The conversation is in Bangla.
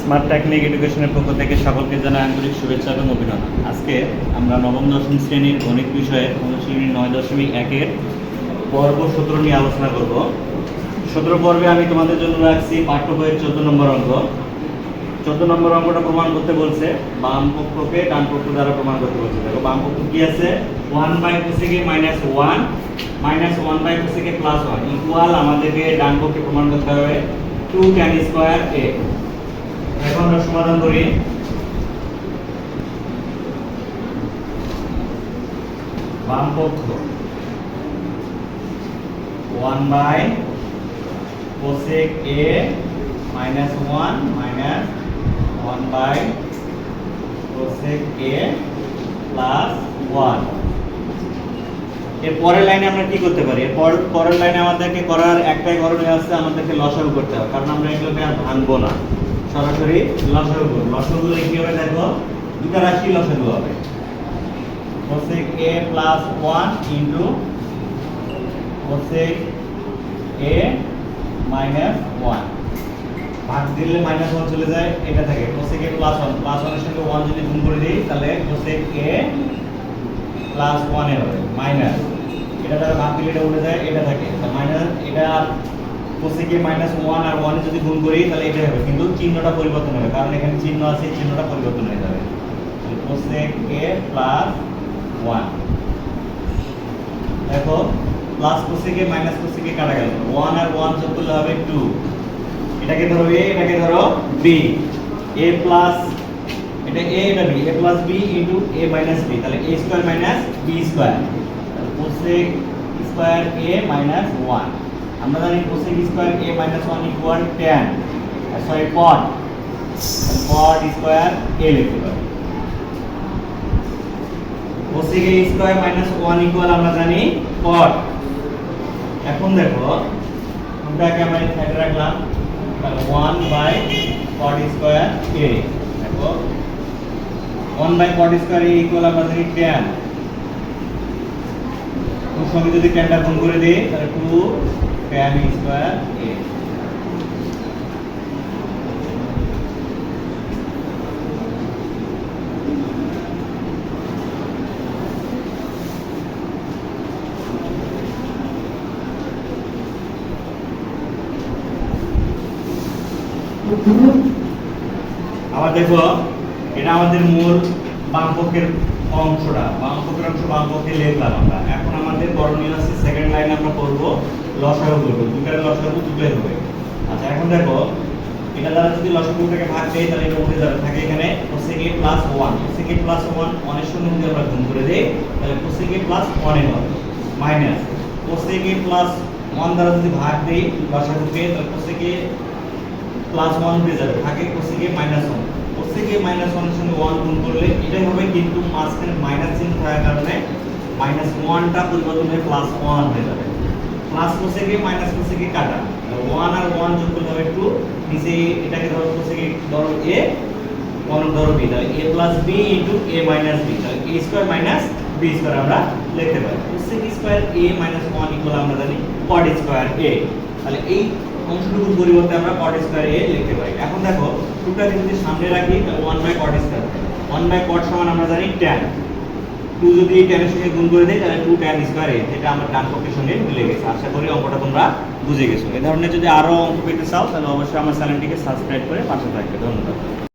স্মার্ট টেকনিক এডুকেশনের পক্ষ থেকে সকলকে জানাই আন্তরিক শুভেচ্ছা এবং অভিনন্দন। আজকে আমরা নবম দশম শ্রেণীর গণিত বিষয়ে অনুশীলনী 9.1-এর পর্ব 17 নিয়ে আলোচনা করব। 17 পর্বে আমি তোমাদের জন্য রাখছি পাঠ্য বইয়ের 14 নম্বর অঙ্ক। 14 নম্বর অঙ্কটা প্রমাণ করতে বলছে বাম পক্ষকে ডান পক্ষ দ্বারা প্রমাণ করতে বলছে। দেখো বাম পক্ষ কি আছে, 1/cosec -1 -1/cosec +1 ইকুয়াল আমাদেরকে ডান পক্ষে প্রমাণ করতে হবে 2 tan স্কয়ার a। এখন আমরা সমাধান করি। বাম পক্ষ 1/cosec a -1 1/cosec a +1। এর পরের লাইনে আমরা কি করতে পারি? পরের লাইনে আমাদেরকে করার একটাই করণীয় আছে, আমাদেরকে লসাগু করতে হবে, কারণ আমরা এগুলোকে আর ভাঙবো না, সরাসরি লসাগু করব। লসাগু করলে কি হবে দেখো, দুটো রাশি লসাগু হবে। cosec a +1 cosec a -1 ভাগ দিলে -1 চলে যায়, এটা থাকে cosec a +1 এর সঙ্গে 1 যদি গুণ করে দেই তাহলে cosec a +1 এ হবে মাইনাস, এটা দ্বারা ভাগ দিলে এটা উঠে যায়, এটা থাকে মাইনাস, এটা cosec a -1 আর 1 যদি গুণ করি তাহলে এটা হবে, কিন্তু চিহ্নটা পরিবর্তন হবে, কারণ এখানে চিহ্ন আছে, চিহ্নটা পরিবর্তন হয়ে যাবে। তাহলে cosec a +1 দেখো plus cosec a minus cosec a কাটা গেল, 1 আর 1 যোগ করলে হবে 2, এটাকে ধরো a, এটাকে ধরো b, a প্লাস এটা a, এটা b, a plus b into a minus b, তাহলে a square minus b square, cosec square a minus 1। আমরা জানি cosec square a minus 1 equal tan, sorry cot, cot square a লিখতে পারি। cosec a square minus 1 equal আমরা জানি cot। এখন দেখো দুটাকে আমরা সাইডে রাখলাম, তাহলে 1/cot স্কয়ার a, দেখো 1/cot স্কয়ার a ইকুয়াল আমরা জানি tan, এর সঙ্গে যদি tanটা গুণ করে দেই তাহলে 2 tan স্কয়ার a। আবার দেখো এটা আমাদের মূল বাম পক্ষের অংশটা, বাম পক্ষের অংশ বাম পক্ষে লিখলাম আমরা। এখন আমাদের করণীয় আছে সেকেন্ড লাইনে আমরা করব লসাগু করব, দুটার লসাগু দুটোই হবে। আচ্ছা এখন দেখো এটা দ্বারা যদি লসাগুটাকে ভাগ দেই তাহলে এটা উঠে যাবে, থাকে এখানে cosec a +1, cosec a +1 1 এর সঙ্গে যদি আমরা গুণ করে দেই তাহলে cosec a +1 এর হবে মাইনাস cosec a +1 দ্বারা যদি ভাগ দেই লসাগুকে তাহলে cosec a +1 উঠে যাবে, থাকে cosec a -1, cosec a -1 এর সঙ্গে 1 গুণ করলে এটাই হবে, কিন্তু মাঝখানে মাইনাস চিহ্ন থাকার কারণে -1টা পরিবর্তন হয়ে +1 হয়ে যাবে। Plus cosec a minus cosec a কাটা, 1 আর 1 যোগ করলে হবে 2, নিচে এটাকে ধরো cosec a ধরো a, 1 ধরো b, তাহলে a + b * a - b, তাহলে a square minus b square আমরা লিখতে পারি। cosec স্কয়ার a - 1 ইকুয়াল আমরা জানি cot স্কয়ার a, তাহলে এই অংশটুকুর পরিবর্তে আমরা cot স্কয়ার a লিখতে পারি। এখন দেখো টুটাকে যদি সামনে রাখি তাহলে 1/cot স্কয়ার, 1/cot সমান আমরা জানি tan, 2 যদি tan এর সঙ্গে গুণ করে দেই তাহলে 2 tan স্কয়ার a, যেটা আমরা ডান পক্ষের সঙ্গে মিলে গেছে। আশা করি অঙ্কটা তোমরা বুঝে গেছো। এই ধরনের যদি আরো অঙ্ক পেতে চাও তাহলে অবশ্যই আমার চ্যানেলটিকে সাবস্ক্রাইব করে পাশে থাকবে। ধন্যবাদ।